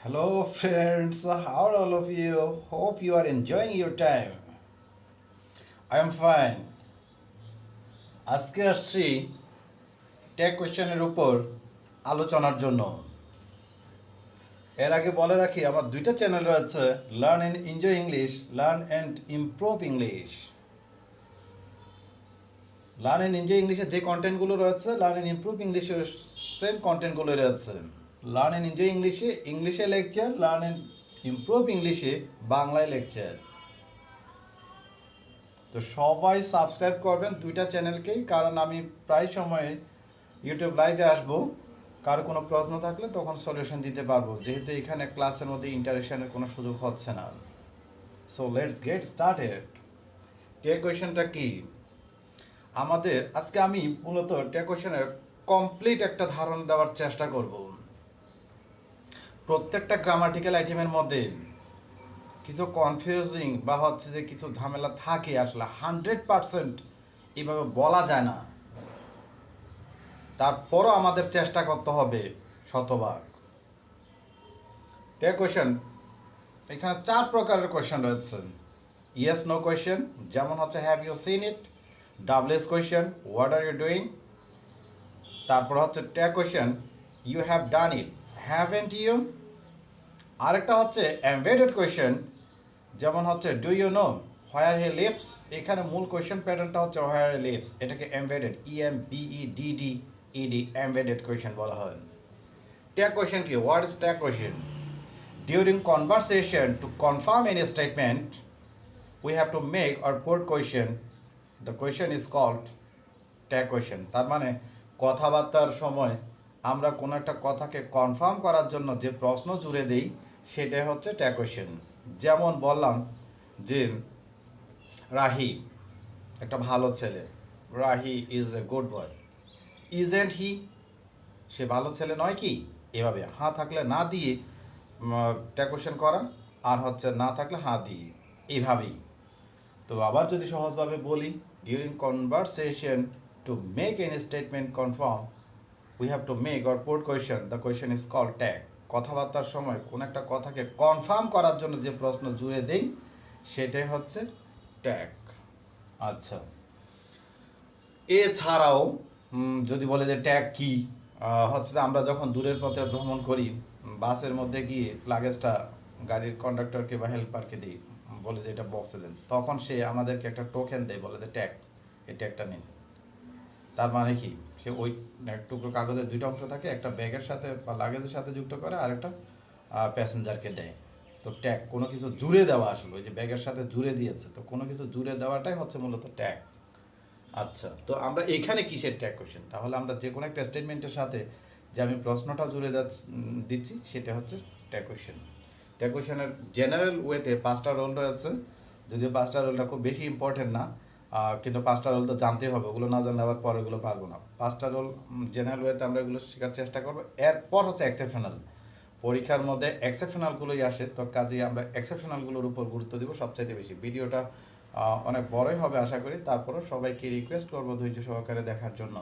Hello, friends. How are all of you? Hope you are enjoying your time. I am fine. আজকে আসছি take কোয়েশ্চেনের উপর আলোচনার জন্য। এর আগে বলে রাখি আমার দুইটা চ্যানেল রয়েছে, learn and enjoy English, learn and improve English. Learn and enjoy ইংলিশে যে কন্টেন্টগুলো রয়েছে, লার্ন এন্ড ইমপ্রুভ ইংলিশের সেম কন্টেন্টগুলো রয়েছে। লার্ন এন্ড এনজয় ইংলিশে ইংলিশে লেকচার, লার্ন এন্ড ইমপ্রুভ ইংলিশে বাংলায় লেকচার। তো সবাই সাবস্ক্রাইব করবেন দুইটা চ্যানেলকেই, কারণ আমি প্রায় সময় ইউটিউব লাইভে আসবো। কারো কোনো প্রশ্ন থাকলে তখন সলিউশন দিতে পারবো, যেহেতু এখানে ক্লাসের মধ্যে ইন্টারেকশনের কোনো সুযোগ হচ্ছে না। So let's get started. Tag কোয়েশনটা কি আমাদের, আজকে আমি মূলত টেক কোয়েশনের কমপ্লিট একটা ধারণা দেওয়ার চেষ্টা করব। প্রত্যেকটা গ্রামাটিক্যাল আইটেমের মধ্যে কিছু কনফিউজিং বা হচ্ছে যে কিছু ঝামেলা থাকে, আসলে 100% এভাবে বলা যায় না, তারপরও আমাদের চেষ্টা করতে হবে শতভাগ। টেক কোয়েশ্চেন এখানে 4 প্রকারের কোয়েশ্চেন রয়েছে। ইয়েস নো কোয়েশ্চেন, যেমন হচ্ছে হ্যাভ ইউ সিন ইট, ডাবলএস question what are you doing. তারপর হচ্ছে tag question you have done it, haven't you. আরেকটা হচ্ছে এমবেডেড কোয়েশ্চেন, যেমন হচ্ছে do you know where he lives. এখানে মূল কোয়েশ্চেন প্যাটার্নটা হচ্ছে হোয়ার হি লিভস, এটাকে এমবেডেড, EMBEDDED এমবেডেড কোয়েশ্চেন বলা হয়। ট্যাগ কোয়েশ্চেন কি, what is tag question? During conversation to confirm any statement we have to make or put question, the question is called tag question. তার মানে কথাবার্তার সময় আমরা কোনো একটা কথাকে কনফার্ম করার জন্য যে প্রশ্ন জুড়ে দিই সেটাই হচ্ছে ট্যাগ কোয়েশ্চেন। যেমন বললাম যে রাহি একটা ভালো ছেলে, Rahi is a good boy, isn't he, সে ভালো ছেলে নয় কি? এভাবে হ্যাঁ থাকলে না দিয়ে ট্যাগ কোয়েশ্চেন করা, আর হচ্ছে না থাকলে হ্যাঁ দিয়ে, এইভাবেই। তো আবার যদি সহজভাবে বলি, during conversation to make any statement confirm we have to make or put question, the question is called tag. কথাবার্তার সময় কোনো একটা কথাকে কনফার্ম করার জন্য যে প্রশ্ন জুড়ে দেই সেটাই হচ্ছে ট্যাগ। আচ্ছা, এছাড়াও যদি বলে যে ট্যাগ কি, হচ্ছে আমরা যখন দূরের পথে ভ্রমণ করি, বাসের মধ্যে গিয়ে লাগেজটা গাড়ির কন্ডাক্টরকে বা হেল্পারকে দিই, বলে যে এটা বক্সে দেন, তখন সে আমাদেরকে একটা টোকেন দেয়, বলে যে ট্যাগ, এই ট্যাগটা নিন। তার মানে কি, সে ওই টুকরো কাগজের দুইটা অংশ থাকে, একটা ব্যাগের সাথে বা লাগেজের সাথে যুক্ত করে, আর একটা প্যাসেঞ্জারকে দেয়। তো ট্যাগ কোনো কিছু জুড়ে দেওয়া, আসলে ওই যে ব্যাগের সাথে জুড়ে দিয়েছে, তো কোনো কিছু জুড়ে দেওয়াটাই হচ্ছে মূলত ট্যাগ। আচ্ছা, তো আমরা এখানে কিসের ট্যাগ কোয়েশ্চেন? তাহলে আমরা যে কোনো একটা স্টেটমেন্টের সাথে যে আমি প্রশ্নটা জুড়ে দিচ্ছি সেটা হচ্ছে ট্যাগ কোয়েশ্চেন। ট্যাগ কোয়েশ্চেনের জেনারেল ওয়েতে 5টা রোল রয়েছে, যদিও 5টা রোলটা খুব বেশি ইম্পর্টেন্ট না, কিন্তু 5টা রোল তো জানতেই হবে, ওগুলো না জানলে আবার পরে ওগুলো পারবো না। 5টা রোল জেনারেল ওয়েতে আমরা এগুলো শেখার চেষ্টা করবো। এরপর হচ্ছে এক্সেপশনাল, পরীক্ষার মধ্যে এক্সেপশনালগুলোই আসে, তো কাজেই আমরা এক্সেপশনালগুলোর উপর গুরুত্ব দিব সবচাইতে বেশি। ভিডিওটা অনেক বড়ই হবে আশা করি, তারপরও সবাইকে রিকোয়েস্ট করবো ধৈর্য সহকারে দেখার জন্য।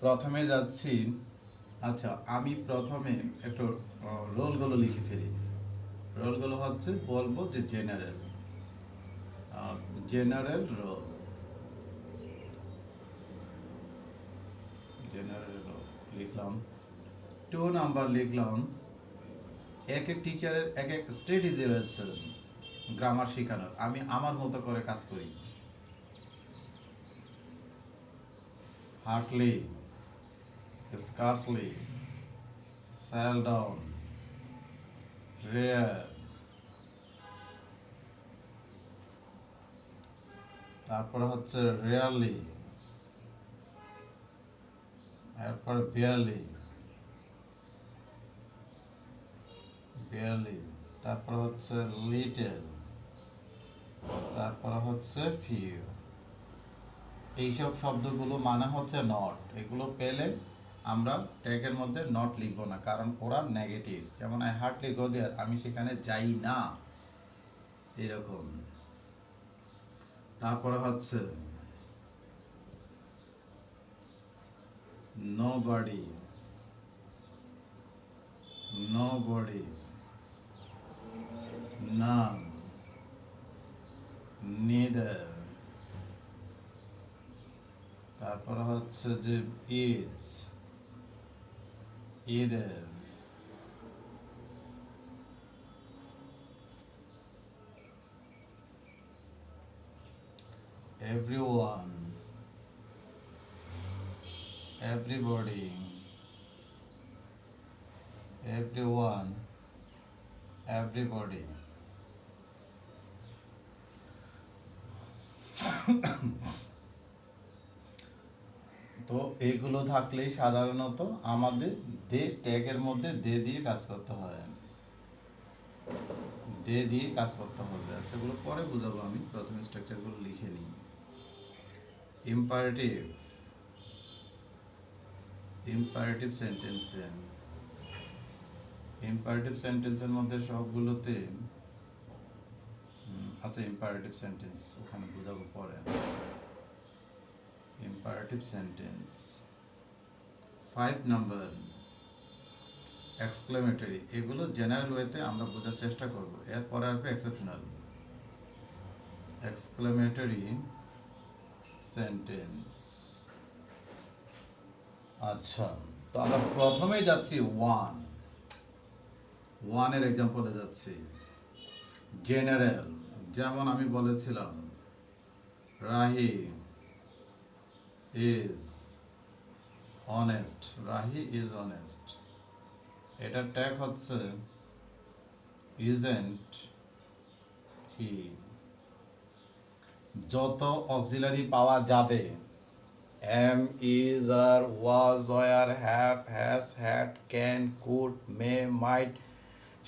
প্রথমে যাচ্ছি, আচ্ছা আমি প্রথমে একটু রোলগুলো লিখে ফেলি। রোলগুলো হচ্ছে বলবো যে general, general rule, general rule লিখলাম। 2 নাম্বার লিখলাম, এক এক টিচারের এক এক স্ট্র্যাটেজি রয়েছে গ্রামার শেখানোর, আমি আমার মতো করে কাজ করি। হার্টলি, scarcely, seldom, rare, তারপরে হচ্ছে রেয়ারলি, এরপরে বিয়ারলি, বিয়ারলি, তারপরে হচ্ছে লিটল, তারপরে হচ্ছে ফিউ। এইসব শব্দগুলো মানে হচ্ছে নট, এগুলো পেলে আমরা ট্যাগের মধ্যে নট লিখবো না, কারণ ওরা নেগেটিভ। যেমন আই হার্টলি গো দেয়ার, আমি সেখানে যাই না, এরকম। তারপরে হচ্ছে নোবডি, nobody, none, neither, তারপর হচ্ছে যে is, either, everyone, everybody, everyone, everybody. তো এগুলো থাকলেই সাধারণত আমাদের দে ট্যাগের মধ্যে দে দিয়ে কাজ করতে হয়, দে দিয়ে কাজ করতে হবে। আচ্ছা, এগুলো পরে বুঝাবো, আমি প্রথমে স্ট্রাকচারগুলো লিখে নিই। ইম্পারেটিভ, ইম্পারেটিভ সেন্টেন্সে, ইম্পারেটিভ সেন্টেন্সের মধ্যে সবগুলোতে আচ্ছা ইম্পারেটিভ সেন্টেন্স ওখানে বুঝাবো পরে। ইম্পারেটিভ সেন্টেন্স 5 নাম্বার এক্সক্লেমেটরি, এগুলো জেনারেল ওয়েতে আমরা বোঝার চেষ্টা করব। এরপরে আসবে এক্সেপশনাল। Exclamatory sentence. আচ্ছা, তো আমরা প্রথমেই যাচ্ছি ওয়ানের এক্সাম্পলে যাচ্ছি। জেনারেল, যেমন আমি বলেছিলাম Rahi is honest, Rahi is honest. এটার ট্যাগ হচ্ছে ইজেন্ট হি। যত অক্সিলারি পাওয়া যাবে, am, is, are, was, were, have, has, had, can, could, may, might,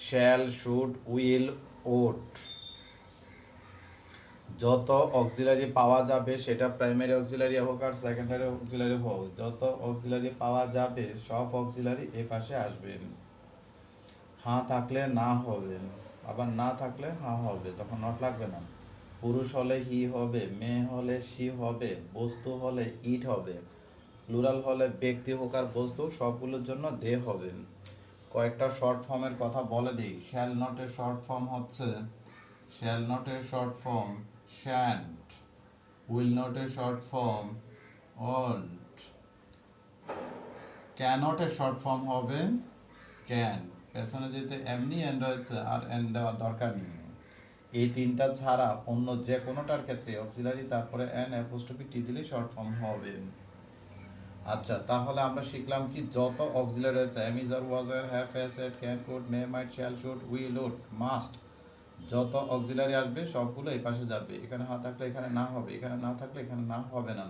shall, should, will, ought, যত অক্সিলারি পাওয়া যাবে, সেটা প্রাইমারি অক্সিলারি হোক আর সেকেন্ডারি অক্সিলারি হোক, যত অক্সিলারি পাওয়া যাবে সব অক্সিলারি এ পাশে আসবে। হ্যাঁ থাকলে না হবে, আবার না থাকলে হ্যাঁ হবে, তখন নট লাগবে না। পুরুষ হলে হি হবে, মেয়ে হলে সি হবে, বস্তু হলে ইট হবে, প্লুরাল হলে ব্যক্তি হোক আর বস্তু, সবগুলোর জন্য দে হবে। কয়েকটা শর্ট ফর্মের কথা বলে দিই। শ্যাল নটের শর্ট ফর্ম হচ্ছে, শ্যাল নটের শর্ট ফর্ম শ্যান্ট, উইল নটের শর্ট ফর্ম ওন্ট, ক্যানটের শর্ট ফর্ম হবে ক্যান। পেছনে যেতে এমনি এন রয়েছে আর এন দেওয়ার দরকার নেই। এই তিনটা ছাড়া অন্য যে কোনোটার ক্ষেত্রে অক্সিলারি তারপরে এন অ্যাপোস্ট্রফি টি দিলে শর্ট ফর্ম হবে। আচ্ছা, তাহলে আমরা শিখলাম কি, যত অক্সিলারি রয়েছে am, is, are, was, are, have, has, had, can, could, may, might, shall, should, will, would, must, যত অক্সিলারি আসবে সবগুলো এই পাশে যাবে। এখানে হা থাকলে এখানে না হবে, এখানে না থাকলে এখানে না হবে না।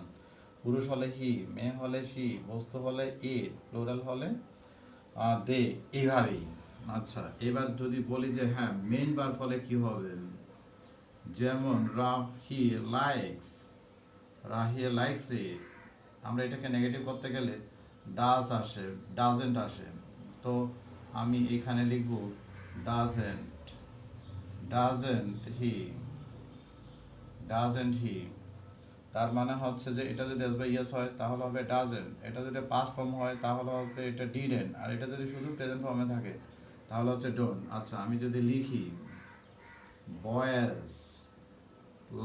পুরুষ হলে হি, মেয়ে হলে সি, বস্তু হলে ইট, প্লুরাল হলে দে, এইভাবেই। আচ্ছা, এবার যদি বলি যে হ্যাঁ মেইন ভার্ব হলে কি হবে, যেমন Rahi likes, Rahi likes it, আমরা এটাকে নেগেটিভ করতে গেলে ডাজ আসে, ডাজেন্ট আসে। তো আমি এখানে লিখব doesn't, doesn't he, doesn't he. তার মানে হচ্ছে যে এটা যদি এস বাই ইয়েস হয় তাহলে হবে ডাজেন্ট, এটা যদি পাস্ট ফর্ম হয় তাহলে হবে এটা ডিডেন্ট, আর এটা যদি শুধু প্রেজেন্ট ফর্মে থাকে তাহলে হচ্ছে ডোন্ট। আচ্ছা, আমি যদি লিখি বয়েজ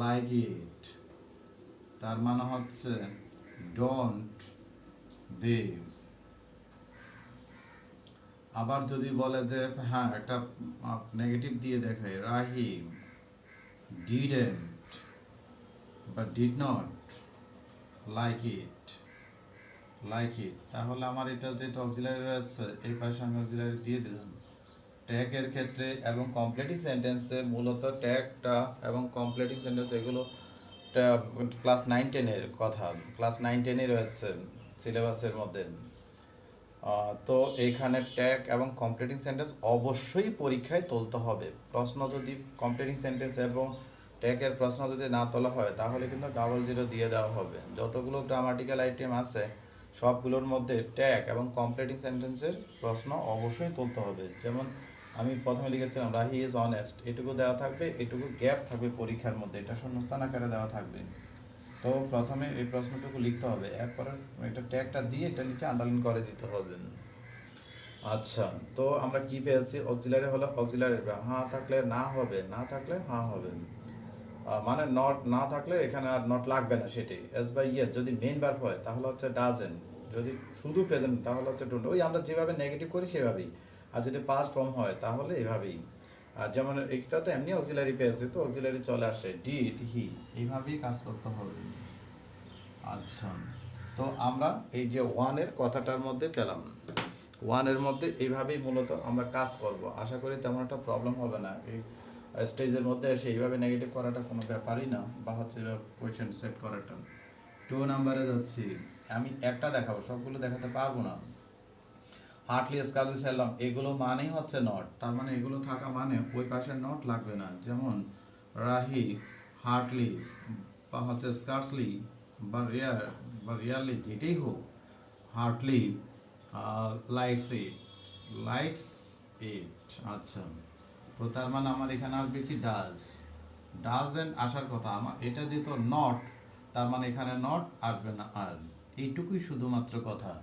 লাইক ইট, তার মানে হচ্ছে ডোন্ট দে। আবার যদি বলে যে হ্যাঁ একটা নেগেটিভ দিয়ে দেখায়, রাহি ডিডেন্ট বা did not like it, like it, তাহলে আমার এটা যেটা অক্সিলারি রয়েছে এই পাশে আমি অক্সিলারি দিয়ে দিলাম। ট্যাগের ক্ষেত্রে এবং কমপ্লিটিং সেন্টেন্সে মূলত ট্যাগটা এবং কমপ্লিটিং সেন্টেন্স এগুলো ক্লাস 9-10-এর কথা, ক্লাস 9-10-এ রয়েছে সিলেবাসের মধ্যে। তো এইখানে ট্যাগ এবং কমপ্লিটিং সেন্টেন্স অবশ্যই পরীক্ষায় তুলতে হবে। প্রশ্ন যদি কমপ্লিটিং সেন্টেন্স এবং ট্যাগের প্রশ্ন যদি না তোলা হয় তাহলে কিন্তু 00 দিয়ে দেওয়া হবে। যতগুলো গ্রামাটিক্যাল আইটেম আছে সবগুলোর মধ্যে ট্যাগ এবং কমপ্লিটিং সেন্টেন্সের প্রশ্ন অবশ্যই তুলতে হবে। যেমন আমি প্রথমে লিখেছিলাম রাহি ইজ অনেস্ট, এটুকু দেওয়া থাকবে, এটুকু গ্যাপ থাকবে পরীক্ষার মধ্যে, এটা শূন্যস্থান আকারে দেওয়া থাকবে। তো প্রথমে এই প্রশ্নটুকু লিখতে হবে, এরপরে এটা ট্যাগটা দিয়ে এটা নিচে আন্ডারলাইন করে দিতে হবে। আচ্ছা, তো আমরা কি পেয়েছি? অক্সিলারি হলো অক্সিলারি, হ্যাঁ থাকলে না হবে, না থাকলে হ্যাঁ হবে। মানে নট না থাকলে এখানে আর নট লাগবে না, সেটাই। এস বাই ইয়েস যদি মেইন ভার্ব হয় তাহলে হচ্ছে ডাজেন, যদি শুধু প্রেজেন্ট তাহলে হচ্ছে ডোন্ট। ওই আমরা যেভাবে নেগেটিভ করি সেভাবেই। আর যদি পাস্ট ফর্ম হয় তাহলে এভাবেই। আর যেমন এটা তো এমনি অক্সিলারি পেয়েছে, তো অক্সিলারি চলে আসছে ডিড হি, এইভাবেই কাজ করতে হবে। আচ্ছা, তো আমরা এই যে ওয়ানের কথাটার মধ্যে পেলাম, ওয়ানের মধ্যে এইভাবেই মূলত আমরা কাজ করব। আশা করি তেমন একটা প্রবলেম হবে না। এই স্টেজের মধ্যে এসে এইভাবে নেগেটিভ করাটা কোনো ব্যাপারই না, বা হচ্ছে কোয়েশ্চেন সেট করাটা। 2 নাম্বারে যাচ্ছি। আমি একটা দেখাবো, সবগুলো দেখাতে পারবো না। হার্টলি স্কার্লি সেলাম, এগুলো মানেই হচ্ছে নট, তার মানে এগুলো থাকা মানে ওই পাশে নট লাগবে না। যেমন রাহি, হার্টলি, বা হচ্ছে স্কার্সলি, বা রেয়ার, বা রিয়ারলি, যেটাই হোক, Hartley likes it, likes it. আচ্ছা, তো তার মানে আমার এখানে আসবে কি ডাজ, ডাজেন্ট আসার কথা। আমার এটা যেহেতু নট, তার মানে এখানে নট আসবে না। আর এইটুকুই শুধুমাত্র কথা।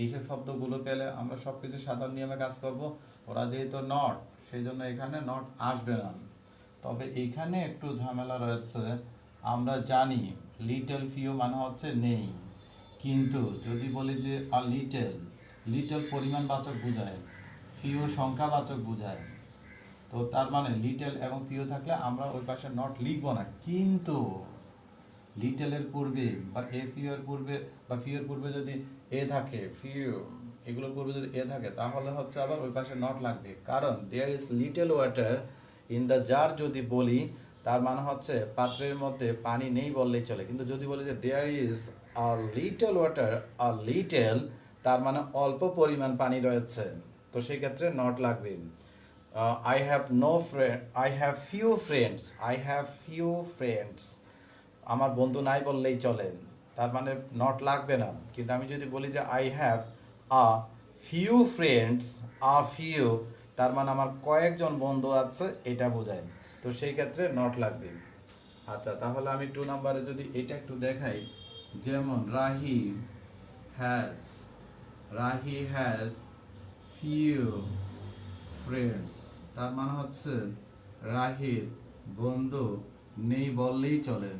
এইসব শব্দগুলো পেলে আমরা সব কিছু সাধারণ নিয়মে কাজ করব। ওরা যেহেতু নট, সেই জন্য এখানে নট আসবে না। তবে এখানে একটু ঝামেলা রয়েছে। আমরা জানি লিটল ফিউ মানে হচ্ছে নেই, কিন্তু যদি বলি যে আ লিটল, লিটল পরিমাণবাচক বোঝায়, ফিউ সংখ্যাবাচক বোঝায়। তো তার মানে লিটল এবং ফিউ থাকলে আমরা ওই পাশে নট লিখবো না। কিন্তু লিটলের পূর্বে বা এ ফিউ এর পূর্বে বা ফিউ এর পূর্বে যদি এ থাকে, ফিউ এগুলোর পূর্বে যদি এ থাকে, তাহলে হচ্ছে আবার ওই পাশে নট লাগবে। কারণ there is little water in the jar যদি বলি, তার মানে হচ্ছে পাত্রের মধ্যে পানি নেই বললেই চলে। কিন্তু যদি বলি যে there is a little water, a little, তার মানে অল্প পরিমাণ পানি রয়েছে, তো সেই ক্ষেত্রে নট লাগবে। I have no friend, I have few friends, I have few friends, আমার বন্ধু নাই বললেই চলে, তার মানে নট লাগবে না। কিন্তু আমি যদি বলি যে I have a few friends, a few, তার মানে আমার কয়েকজন বন্ধু আছে, এটা বোঝায়, তো সেই ক্ষেত্রে নট লাগবে। আচ্ছা, তাহলে আমি 2 নাম্বারে যদি এটা একটু দেখাই, যেমন has Rahi has few friends, তার মানে হচ্ছে রাহির বন্ধু নেই বললেই চলেন।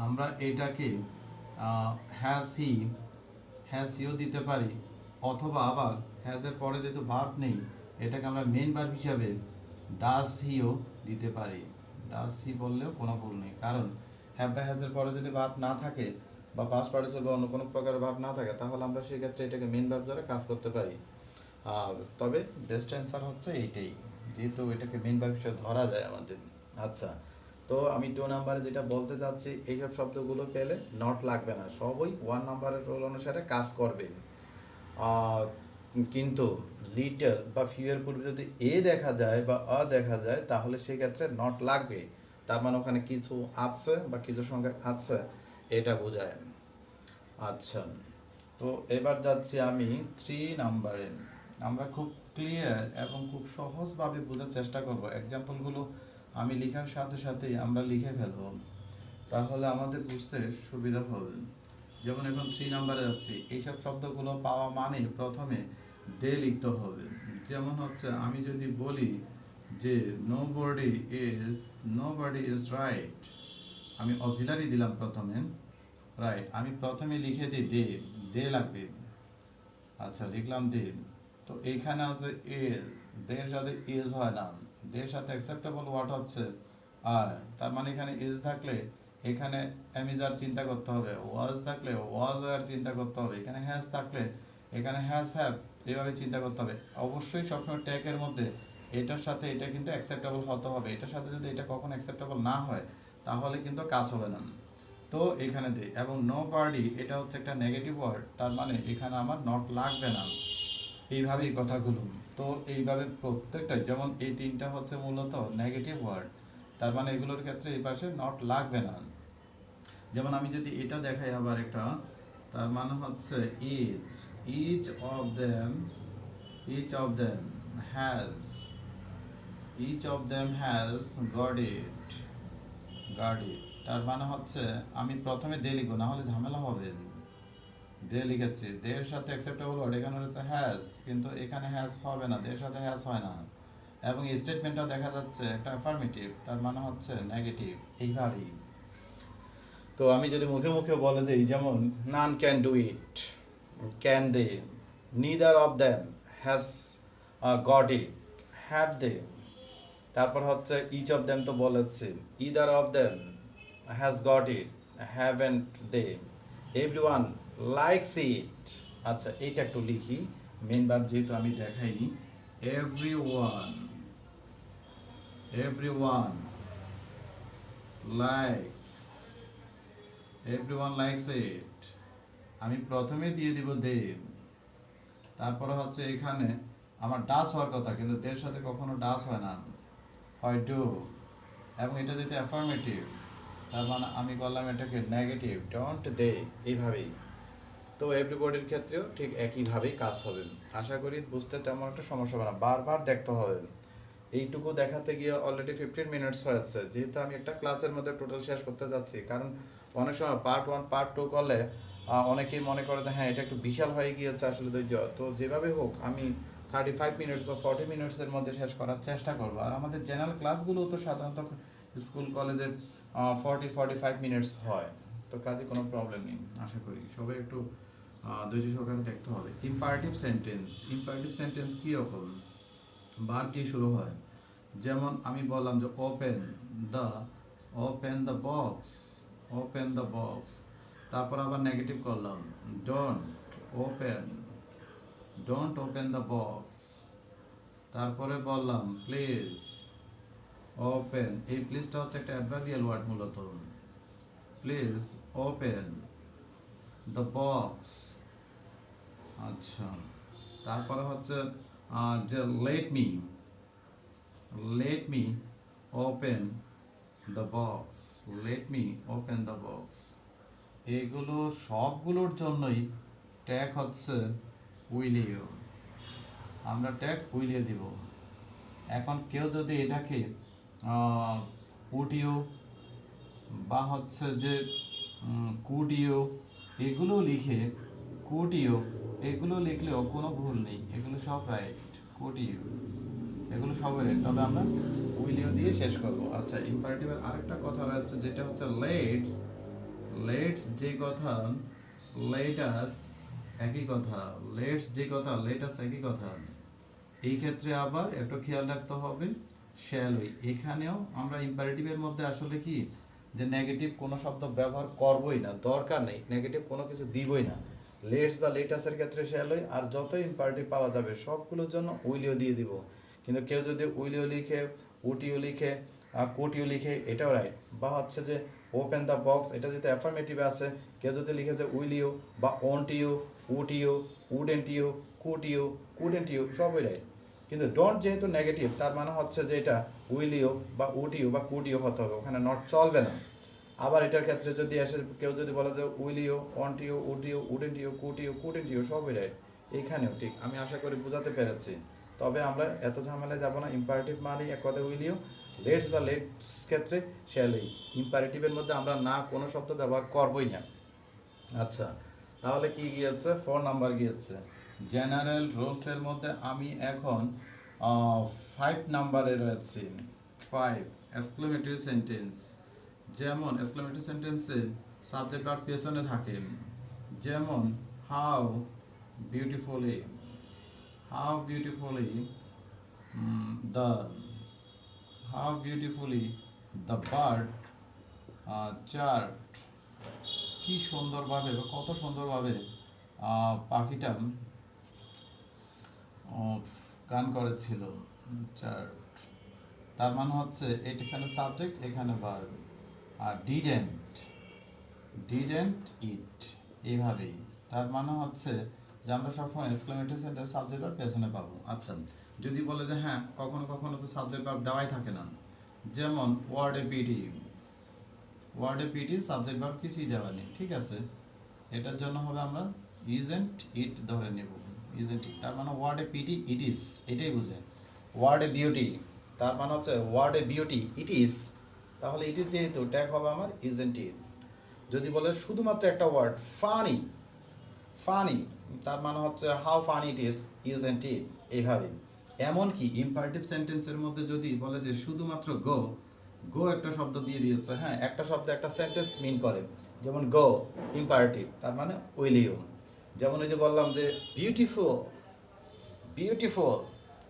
আমরা এটাকে হ্যাজ ইউ দিতে পারি, অথবা আবার হ্যাজের পরে যেহেতু ভার্ব নেই, এটাকে আমরা মেইন ভার্ব হিসাবে ডাজ হিও দিতে পারি। ডাজ হি বললেও কোনো ভুল নেই, কারণ হ্যাভ বা হ্যাজের পরে যদি ভার্ব না থাকে, বা পাস্ট পার্টিসিপল বা অন্য কোনো প্রকারের ভার্ব না থাকে, তাহলে আমরা সেক্ষেত্রে এটাকে মেইন ভার্ব দ্বারা কাজ করতে পারি। তবে বেস্ট অ্যান্সার হচ্ছে এইটাই, যেহেতু এটাকে মেইন ভার্ব হিসেবে ধরা যায় আমাদের। আচ্ছা, তো আমি 2 নাম্বারে যেটা বলতে চাচ্ছি, এইসব শব্দগুলো পেলে নট লাগবে না, সবই 1 নাম্বারের রোল অনুসারে কাজ করবে। কিন্তু লিটল বা ফিউ এর পূর্বে যদি এ দেখা যায় বা অ দেখা যায়, তাহলে সেক্ষেত্রে নট লাগবে। তার মানে ওখানে কিছু আছে বা কিছু সংখ্যা আছে, এটা বোঝায়। আচ্ছা, তো এবার যাচ্ছি আমি 3 নাম্বারে। আমরা খুব ক্লিয়ার এবং খুব সহজভাবে বোঝার চেষ্টা করব। এক্সাম্পলগুলো আমি লেখার সাথে সাথেই আমরা লিখে ফেলব, তাহলে আমাদের বুঝতে সুবিধা হবে। যেমন এখন 3 নাম্বারে যাচ্ছি, এইসব শব্দগুলো পাওয়া মানে প্রথমে দে লিখতে হবে। যেমন হচ্ছে আমি যদি বলি যে নোবডি ইজ রাইট, আমি অক্সিলারি দিলাম প্রথমে, রাইট, আমি প্রথমে লিখে দিই দে, দে লাগবে। আচ্ছা, লিখলাম দে। তো এইখানে আছে ইজ, দের সাথে ইজ হয় না, দের সাথে অ্যাকসেপ্টেবল ওয়ার্ড হচ্ছে আর, তার মানে এখানে ইজ থাকলে এখানে অ্যামিজার চিন্তা করতে হবে, ওয়াজ থাকলে ওয়াজ আর চিন্তা করতে হবে, এখানে হ্যাজ থাকলে এখানে হ্যাজ হ্যাভ, এইভাবে চিন্তা করতে হবে। অবশ্যই সবসময় ট্যাগের মধ্যে এটার সাথে এটা কিন্তু অ্যাকসেপ্টেবল হতে হবে, এটার সাথে যদি এটা কখনো অ্যাকসেপ্টেবল না হয়, তাহলে কিন্তু কাজ হবে না। তো এখানে দে, এবং নো বার্ডি, এটা হচ্ছে একটা নেগেটিভ ওয়ার্ড, তার মানে এখানে আমার নট লাগবে না। এইভাবেই কথাগুলো। তো এইভাবে প্রত্যেকটাই, যেমন এই 3টা হচ্ছে মূলত নেগেটিভ ওয়ার্ড, তার মানে এগুলোর ক্ষেত্রে এই পাশে নট লাগবে না। যেমন আমি যদি এটা দেখাই আবার একটা, তার মানে হচ্ছে each, each of them, each of them has, each of them has got it, got it, তার মানে হচ্ছে আমি প্রথমে দে লিখবো, না হলে ঝামেলা হবে। দে লিখেছি, দের সাথে অ্যাকসেপ্টেবল ওয়ার্ড এখানে হচ্ছে হ্যাজ, কিন্তু এখানে হ্যাজ হবে না, দের সাথে হ্যাজ হয় না। এবং স্টেটমেন্টটা দেখা যাচ্ছে একটা অ্যাফার্মেটিভ, তার মানে হচ্ছে নেগেটিভ, এইভাবেই। তো আমি যদি মুখে মুখে বলে দিই, যেমন none can do it, can they, neither of them has got it, have they. তারপর হচ্ছে ইচ অফ দ্যাম তো বলেছি, either of them has got it, haven't they, everyone likes it. আচ্ছা, এইটা একটু লিখি, মেন ভার্ব যেহেতু আমি দেখাইনি। Everyone, everyone likes, everyone likes it. আমি প্রথমে দিয়ে দিব দে, তারপরে হচ্ছে এখানে আমার ডাস হওয়ার কথা, কিন্তু দের সাথে কখনো ডাস হয় না, হয় ডু। এবং এটা যেহেতু অ্যাফার্মেটিভ, তার মানে আমি বললাম এটাকে নেগেটিভ, ডোন্ট দে, এইভাবেই। তো এভরিবডির ক্ষেত্রেও ঠিক একইভাবেই কাজ হবে। আশা করি বুঝতে তেমন একটা সমস্যা হবে না, বারবার দেখতে হবে। এইটুকু দেখাতে গিয়ে অলরেডি 15 মিনিটস হয়েছে, যেহেতু আমি একটা ক্লাসের মধ্যে টোটাল শেষ করতে যাচ্ছি। কারণ অনেক সময় পার্ট 1 পার্ট 2 করলে অনেকেই মনে করে যে হ্যাঁ এটা একটু বিশাল হয়ে গিয়েছে আসলে ধৈর্য। তো যেভাবে হোক আমি 35 মিনিটস বা 40 মিনিটসের মধ্যে শেষ করার চেষ্টা করবো। আর আমাদের জেনারেল ক্লাসগুলো তো সাধারণত স্কুল কলেজে 40-45 মিনিটস হয়, তো কাজে কোনো প্রবলেম নেই। আশা করি সবাই একটু ধৈর্য সহকারে দেখতে হবে। ইম্পারেটিভ সেন্টেন্স, ইম্পারেটিভ সেন্টেন্স কীরকম, ভার্ব দিয়ে শুরু হয়। যেমন আমি বললাম যে open the box, open the box. তারপর আবার নেগেটিভ করলাম, don't open, don't open the box. তারপরে বললাম প্লিজ ওপেন, এই প্লিজটা হচ্ছে একটা অ্যাডভার্বিয়াল ওয়ার্ড মূলত, প্লিজ ওপেন দ্য বক্স। আচ্ছা, তারপরে হচ্ছে যে let me open the box, let me open the box. এগুলো সবগুলোর জন্যই ট্যাগ হচ্ছে উইলিও, আমরা ট্যাগ উইলিও দিব। এখন কেউ যদি এটাকে উডিও বা হচ্ছে যে কুডিও এগুলো লিখে, কুডিও এগুলো লিখলেও কোনো ভুল নেই, এগুলো সব রাইট, কুডিও এগুলো সব রাইট, তবে আমরা উইলিও দিয়ে শেষ করব। আচ্ছা, ইম্পারেটিভের আরেকটা কথা রয়েছে, যেটা হচ্ছে লেটস, লেটস যে কথা, লেটাস একই কথা, লেটস যে কথা, লেটাস একই কথা। এই ক্ষেত্রে আবার একটু খেয়াল রাখতে হবে, শ্যালই, এখানেও আমরা ইম্পারেটিভের মধ্যে আসলে কি যে নেগেটিভ কোনো শব্দ ব্যবহার করবই না, দরকার নেই, নেগেটিভ কোনো কিছু দিবই না। লেটস বা লেটাসের ক্ষেত্রে শ্যালই, আর যত ইম্পারেটিভ পাওয়া যাবে সবগুলোর জন্য উইলিও দিয়ে দিব। কিন্তু কেউ যদি উইলিও লিখে, উটিও লিখে, কোটিও লিখে, এটাও রাইট। বা হচ্ছে যে ওপেন দ্য বক্স, এটা যদি অ্যাফার্মেটিভ আছে, কেউ যদি লিখে যে উইলিও বা ওন্টিও, উটিও, উডেন্টিও, কুটিও, কুডেন্টিও, সবই রাইট। কিন্তু ডোন্ট যেহেতু নেগেটিভ, তার মানে হচ্ছে যে এটা উইলিও বা উটিও বা কুটিও হতে হবে, ওখানে নট চলবে না। আবার এটার ক্ষেত্রে যদি এসে কেউ যদি বলে যে উইলিও, অন্টিও, উডিও, উডেন্টিও, কুটিও, কুডেন্টিও, সবই রাইট। এইখানেও ঠিক, আমি আশা করি বোঝাতে পেরেছি। তবে আমরা এত ঝামেলায় যাব না, ইম্পারেটিভ মানেই এক কথা উইলিও, লেটস বা লেটস ক্ষেত্রে শ্যালেই, ইম্পারেটিভের মধ্যে আমরা না কোনো শব্দ ব্যবহার করবই না। আচ্ছা, তাহলে কি গিয়েছে, 4 নাম্বার গিয়েছে। জেনারেল রুলসের মধ্যে আমি এখন 5 নাম্বারে রয়েছি। 5 এক্সক্লেমেটরি সেন্টেন্স। যেমন এক্সক্লেমেটরি সেন্টেন্সে সাবজেক্ট ভার্ব পেছনে থাকে, যেমন how beautifully, how beautifully the, how beautifully the bird chart, কি সুন্দরভাবে বা কত সুন্দরভাবে পাখিটা গান করেছিল, চার্ট। তার মানে হচ্ছে এখানে সাবজেক্ট, এখানে ভার্ব। আর ডিডেন্ট, ডিডেন্ট ইট, এইভাবেই। তার মানে হচ্ছে যে আমরা সবসময় এক্সক্লেমেটরি সেন্টেন্স সাবজেক্ট ভার্ব পেছনে পাবো। আচ্ছা, যদি বলে যে হ্যাঁ কখনো কখনো তো সাবজেক্ট ভার্ব দেওয়াই থাকে না, যেমন ওয়ার্ডে পিটি, ওয়ার্ডে পিটি সাবজেক্ট ভার্ব কিছুই দেওয়া নেই, ঠিক আছে, এটার জন্য হবে আমরা ইজেন্ট ইট ধরে নেব, ইজেন্ট ইট, তার মানে ওয়ার্ডে পিটি ইট ইজ, এটাই বোঝায়। ওয়ার্ডে বিউটি, তার মানে হচ্ছে ওয়ার্ডে বিউটি ইট ইজ, তাহলে ইট ইজ যেহেতু ট্যাগ হবে আমার ইজেন্ট ইট। যদি বলে শুধুমাত্র একটা ওয়ার্ড ফানি, ফানি, তার মানে হচ্ছে how funny it isn't it, এইভাবে। এমনকি ইম্পারেটিভ সেন্টেন্সের মধ্যে যদি বলে যে শুধুমাত্র গো, গো একটা শব্দ দিয়ে দিয়েছে, হ্যাঁ একটা শব্দ একটা সেন্টেন্স মিন করে, যেমন গো ইম্পারেটিভ, তার মানে উইল ইউ। যেমন এই যে বললাম যে বিউটিফুল, বিউটিফুল,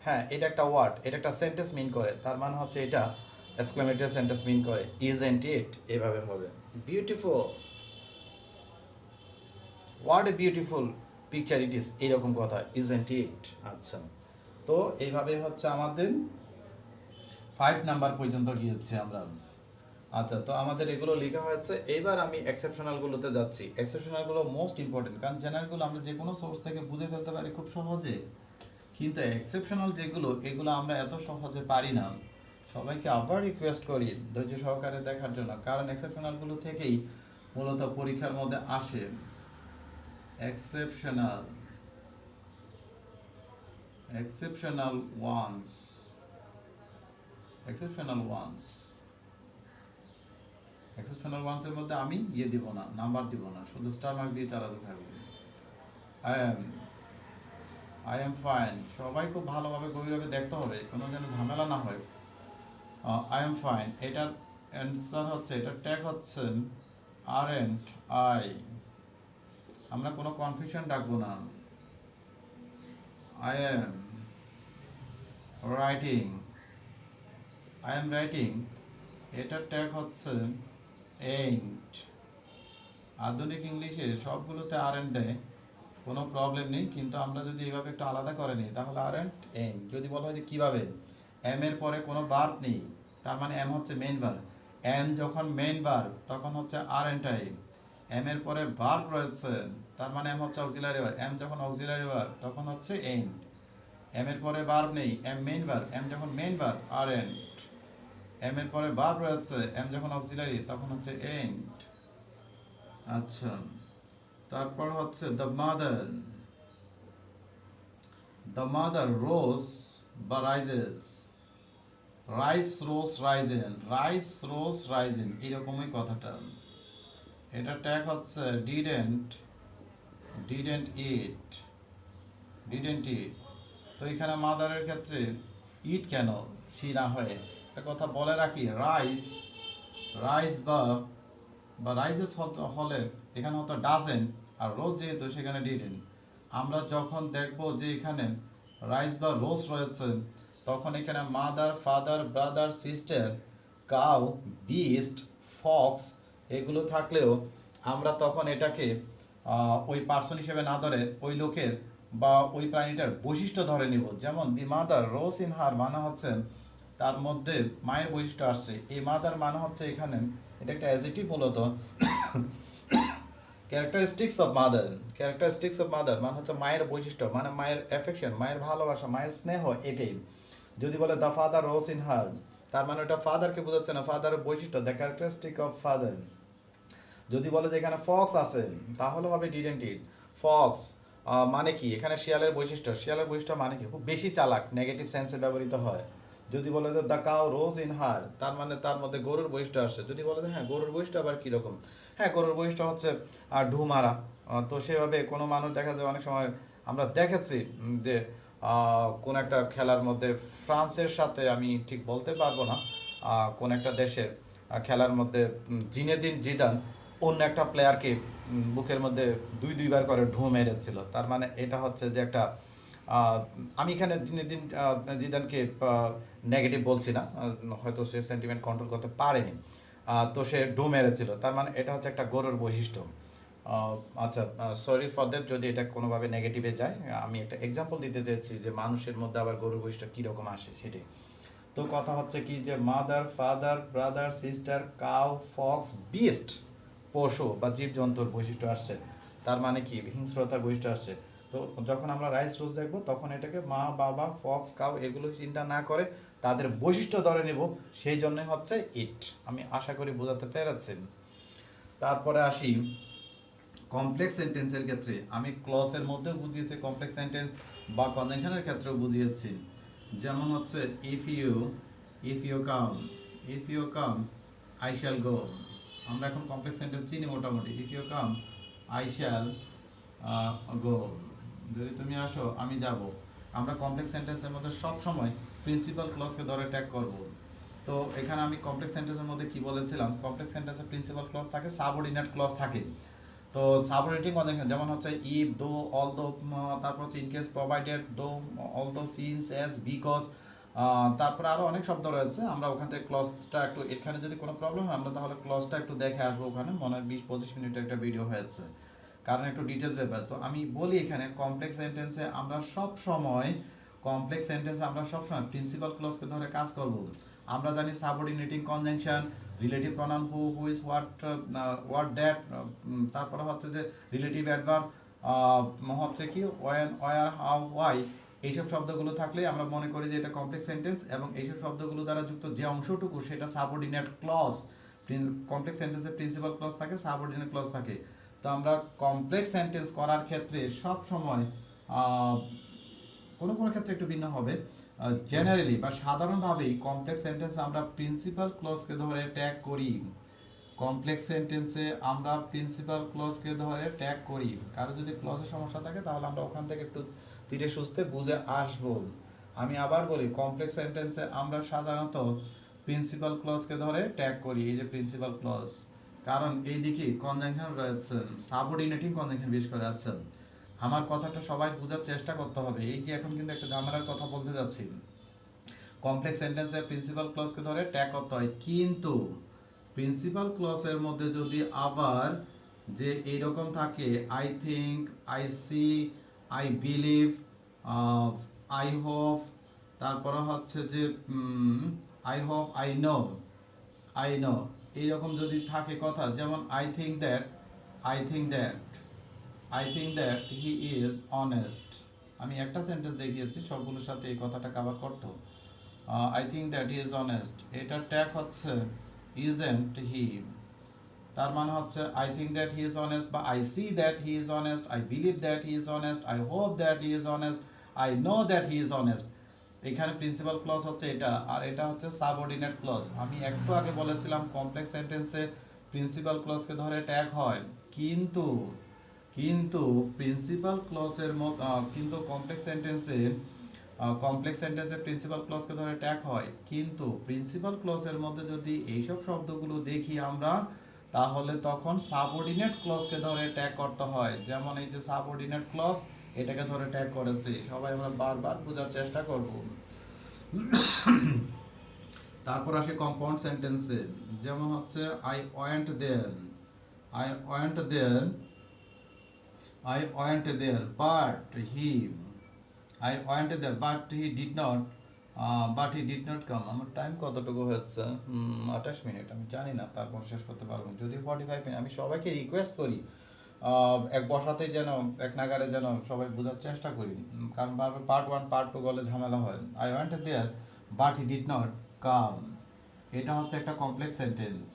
হ্যাঁ এটা একটা ওয়ার্ড, এটা একটা সেন্টেন্স মিন করে, তার মানে হচ্ছে এটা এক্সক্লেমেটরি সেন্টেন্স মিন করে, ইজন্ট ইট, এভাবে হবে beautiful, what a beautiful picture it is, এইরকম কথা, ইজন্ট ইট। আচ্ছা, তো এইভাবে হচ্ছে আমাদের 5 নাম্বার পর্যন্ত গিয়েছি আমরা। আচ্ছা, তো আমাদের এগুলো লেখা হয়েছে। এইবার আমি এক্সেপশনালগুলোতে যাচ্ছি। এক্সেপশনালগুলো মোস্ট ইম্পর্টেন্ট, কারণ জেনারেলগুলো আমরা যে কোনো সোর্স থেকে বুঝে ফেলতে পারি খুব সহজে, কিন্তু এক্সেপশনাল যেগুলো, এগুলো আমরা এত সহজে পারি না। সবাইকে আবার রিকোয়েস্ট করি ধৈর্য সহকারে দেখার জন্য, কারণ এক্সেপশনালগুলো থেকেই মূলত পরীক্ষার মধ্যে আসে। exceptional exceptional ones exceptional ones exceptional ones এর মধ্যে আমি দিব না, নাম্বার দিব না, শুধু স্টার মার্ক দিয়ে চালাতে থাকবো। I am fine, সবাই খুব ভালোভাবে গভীরভাবে দেখতে হবে, কোনো যেন ঝামেলা না হয়। I am fine, এটার অ্যান্সার হচ্ছে, এটার ট্যাগ হচ্ছে aren't I, আমরা কোনো কনফিউশন রাখবো না। I am writing, I am writing, এটার ট্যাগ হচ্ছে ain't। আধুনিক ইংলিশে সবগুলোতে aren't দেয়, কোনো প্রবলেম নেই, কিন্তু আমরা যদি এইভাবে একটু আলাদা করে নিই তাহলে aren't ain't। যদি বলা হয় যে কীভাবে, am এর পরে কোনো ভার্ব নেই, তার মানে am হচ্ছে মেইন ভার্ব, am যখন মেইন ভার্ব তখন হচ্ছে aren't I, am এর পরে ভার্ব রয়েছে তার মানে am হচ্ছে অক্সিলারি ভার্ব, am যখন অক্সিলারি ভার্ব তখন হচ্ছে ain't, am এর পরে ভার্ব নেই, am মেইন ভার্ব, am যখন মেইন ভার্ব aren't, am এর পরে ভার্ব রয়েছে, am যখন অক্সিলারি তখন হচ্ছে ain't। আচ্ছা, তারপর হচ্ছে the mother rose বা rises, rose rising, এরকমই কথাটা। এটা ট্যাগ হচ্ছে didn't eat, তো এখানে মাদারের ক্ষেত্রে ইট কেন সি না হয়ে, একটা কথা বলে রাখি, রাইস বা রাইজেস হলে এখানে হতো ডাজেন্ট, আর রোজ যেহেতু সেখানে ডিডেন্ট। আমরা যখন দেখব যে এখানে রাইস বা রোজ রয়েছে, তখন এখানে mother, father, brother, sister, cow, beast, Fox এগুলো থাকলেও আমরা তখন এটাকে ওই পার্সন হিসেবে না ধরে ওই লোকের বা ওই প্রাণীটার বৈশিষ্ট্য ধরে নিব। যেমন the mother rose in her মানে হচ্ছে তার মধ্যে মায়ের বৈশিষ্ট্য আসছে, এই মাদার মানে হচ্ছে এখানে এটা একটা অ্যাডজেক্টিভ, মূলত ক্যারেক্টারিস্টিক্স অফ মাদার মানে হচ্ছে মায়ের বৈশিষ্ট্য, মানে মায়ের অ্যাফেকশন, মায়ের ভালোবাসা, মায়ের স্নেহ, এটাই। যদি বলে the father rose in her, তার মানে ওটা ফাদারকে বোঝাচ্ছে না, ফাদারের বৈশিষ্ট্য, দ্য ক্যারেক্টারিস্টিক অফ ফাদার। যদি বলে যে এখানে ফক্স আছে তাহলে হবে ডিডেন্ট ইট। ফক্স মানে কি, এখানে শিয়ালের বৈশিষ্ট্য মানে কি, খুব বেশি চালাক, নেগেটিভ সেন্সে ব্যবহৃত হয়। যদি বলে যে the cow rose in her, তার মানে তার মধ্যে গরুর বৈশিষ্ট্য আসছে। যদি বলে যে হ্যাঁ গরুর বৈশিষ্ট্য আবার কীরকম, হ্যাঁ গরুর বৈশিষ্ট্য হচ্ছে ঢু মারা। তো সেভাবে কোনো মানুষ দেখা যায়, অনেক সময় আমরা দেখেছি যে কোন একটা খেলার মধ্যে ফ্রান্সের সাথে, আমি ঠিক বলতে পারবো না কোন একটা দেশের খেলার মধ্যে জিনেদিন জিদান অন্য একটা প্লেয়ারকে বুকের মধ্যে দুইবার করে ঢু মেরেছিল। তার মানে এটা হচ্ছে যে একটা, আমি এখানে জিনেদিন জিদানকে নেগেটিভ বলছি না, হয়তো সে সেন্টিমেন্ট কন্ট্রোল করতে পারেনি, তো সে ঢু মেরেছিল, তার মানে এটা হচ্ছে একটা গরুর বৈশিষ্ট্য। আচ্ছা, সরি ফর দ্যাট যদি এটা কোনোভাবে নেগেটিভে যায়। আমি একটা এক্সাম্পল দিতে চেয়েছি যে মানুষের মধ্যে আবার গরুর বৈশিষ্ট্য কীরকম আসে সেটাই। তো কথা হচ্ছে কি যে mother, father, brother, sister, cow, Fox, beast পশু বা জীবজন্তুর বৈশিষ্ট্য আসছে, তার মানে কি হিংস্রতার বৈশিষ্ট্য আসছে। তো যখন আমরা রাইস রোজ দেখবো তখন এটাকে মা, বাবা, ফক্স, কাউ এগুলো চিন্তা না করে তাদের বৈশিষ্ট্য ধরে নেব, সেই জন্যই হচ্ছে ইট। আমি আশা করি বোঝাতে পেরেছি। তারপরে আসি কমপ্লেক্স সেন্টেন্সের ক্ষেত্রে। আমি ক্লসের মধ্যেও বুঝিয়েছি, কমপ্লেক্স সেন্টেন্স বা কনজাংশনের ক্ষেত্রেও বুঝিয়েছি। যেমন হচ্ছে if you come I shall go. আমরা এখন কমপ্লেক্স সেন্টেন্স চিনি মোটামুটি। If you come I shall go, যদি তুমি আসো আমি যাব। আমরা কমপ্লেক্স সেন্টেন্সের মধ্যে সব সময় প্রিন্সিপাল ক্লজকে ধরে ট্যাগ করব। তো এখানে আমি কমপ্লেক্স সেন্টেন্সের মধ্যে কি বলেছিলাম, কমপ্লেক্স সেন্টেন্সে প্রিন্সিপাল ক্লজ থাকে, সাবঅর্ডিনেট ক্লজ থাকে। তো সাবঅর্ডিনেটিং কনজাংশন যেমন হচ্ছে ইফ, দো, অলদো, তারপর হচ্ছে ইন কেস, প্রোভাইডেড, দো, অলদো, সিন্স, অ্যাজ, বিকজ, তারপরে আরও অনেক শব্দ রয়েছে। আমরা ওখান থেকে ক্লজটা একটু, এখানে যদি কোনো প্রবলেম হয় আমরা তাহলে ক্লজটা একটু দেখে আসবো, ওখানে মনে হয় 20-25 মিনিটের একটা ভিডিও হয়েছে, কারণ একটু ডিটেলস ব্যাপার। তো আমি বলি এখানে কমপ্লেক্স সেন্টেন্সে আমরা সব সময় প্রিন্সিপাল ক্লজকে ধরে কাজ করব। আমরা জানি subordinating conjunction, relative pronoun who, who is, what that, তারপরে হচ্ছে যে রিলেটিভ অ্যাডভার্ব হচ্ছে কি ওয়েন, ওয়ার, হাউ, হোয়াই, এইসব শব্দগুলো থাকলে আমরা মনে করি যে এটা কমপ্লেক্স সেন্টেন্স, এবং এইসব শব্দগুলো দ্বারা যুক্ত যে অংশটুকু সেটা সাবঅর্ডিনেট ক্লজ। কমপ্লেক্স সেন্টেন্সে প্রিন্সিপাল ক্লজ থাকে, সাবঅর্ডিনেট ক্লজ থাকে। তো আমরা কমপ্লেক্স সেন্টেন্স করার ক্ষেত্রে সব সময় কোনো কোনো ক্ষেত্রে একটু ভিন্ন হবে, জেনারেলি বা সাধারণভাবেই কমপ্লেক্স সেন্টেন্সে আমরা প্রিন্সিপাল ক্লজকে ধরে ট্যাগ করি। কমপ্লেক্স সেন্টেন্সে আমরা প্রিন্সিপাল ক্লজকে ধরে ট্যাগ করি। কারো যদি ক্লজের সমস্যা থাকে তাহলে আমরা ওখান থেকে একটু ধীরে সুস্থে বুঝে আসবো। আমি আবার বলি, কমপ্লেক্স সেন্টেন্সে আমরা সাধারণত প্রিন্সিপাল ক্লজকে ধরে ট্যাগ করি। এই যে প্রিন্সিপাল ক্লজ, কারণ এইদিকে কনজাংশন রয়েছে, সাবঅর্ডিনেটিং কনজাংশন বেশ করে আছে। আমার কথাটা সবাই বোঝার চেষ্টা করতে হবে। এই যে এখন কিন্তু একটা ঝামেলার কথা বলতে যাচ্ছি, কমপ্লেক্স সেন্টেন্সে প্রিন্সিপাল ক্লজকে ধরে ট্যাগ করতে হয়, কিন্তু প্রিন্সিপাল ক্লজের মধ্যে যদি আবার যে এইরকম থাকে, I think, I see, I believe, I hope, তারপরে হচ্ছে যে আই হোপ, আই নো, এইরকম যদি থাকে কথা, যেমন I think that, I think that, I think that he is honest. আমি একটা সেন্টেন্স দেখিয়েছি, সবগুলোর সাথে এই কথাটা কভার করতো। I think that he is honest, এটার ট্যাগ হচ্ছে ইজেন্ট হি। তার মানে হচ্ছে I think that he is honest, বা I see that he is honest, I believe that he is honest, I hope that he is honest, I know that he is honest. এখানে principal clause হচ্ছে এটা, আর এটা হচ্ছে subordinate clause. আমি একটু আগে বলেছিলাম কমপ্লেক্স সেন্টেন্সে প্রিন্সিপাল ক্লজকে ধরে ট্যাগ হয়, কিন্তু কিন্তু প্রিন্সিপাল ক্লজের কিন্তু কমপ্লেক্স সেন্টেন্সে প্রিন্সিপাল ক্লজকে ধরে ট্যাগ হয়, কিন্তু প্রিন্সিপাল ক্লজের মধ্যে যদি এইসব শব্দগুলো দেখি আমরা, তাহলে তখন সাবঅর্ডিনেট ক্লজকে ধরে ট্যাগ করতে হয়। যেমন এই যে সাবঅর্ডিনেট ক্লজ, এটাকে ধরে ট্যাগ করেছে, সবাই আমরা বারবার বোঝার চেষ্টা করব। তারপর আসে কম্পাউন্ড সেন্টেন্সে, যেমন হচ্ছে I went there, I went there, I went there, but I went there, but he did not, come. আমার টাইম কতটুকু হচ্ছে? 28 মিনিট। আমি জানি না তারপর শেষ করতে পারবো, যদি 45 মিনিট। আমি সবাইকে রিকোয়েস্ট করি এক বসাতে যেন, এক নাগারে যেন সবাই বোঝার চেষ্টা করি, কারণ বারবার পার্ট 1 পার্ট 2 গলে ঝামেলা হয়। I went there but he did not come, এটা হচ্ছে একটা complex sentence,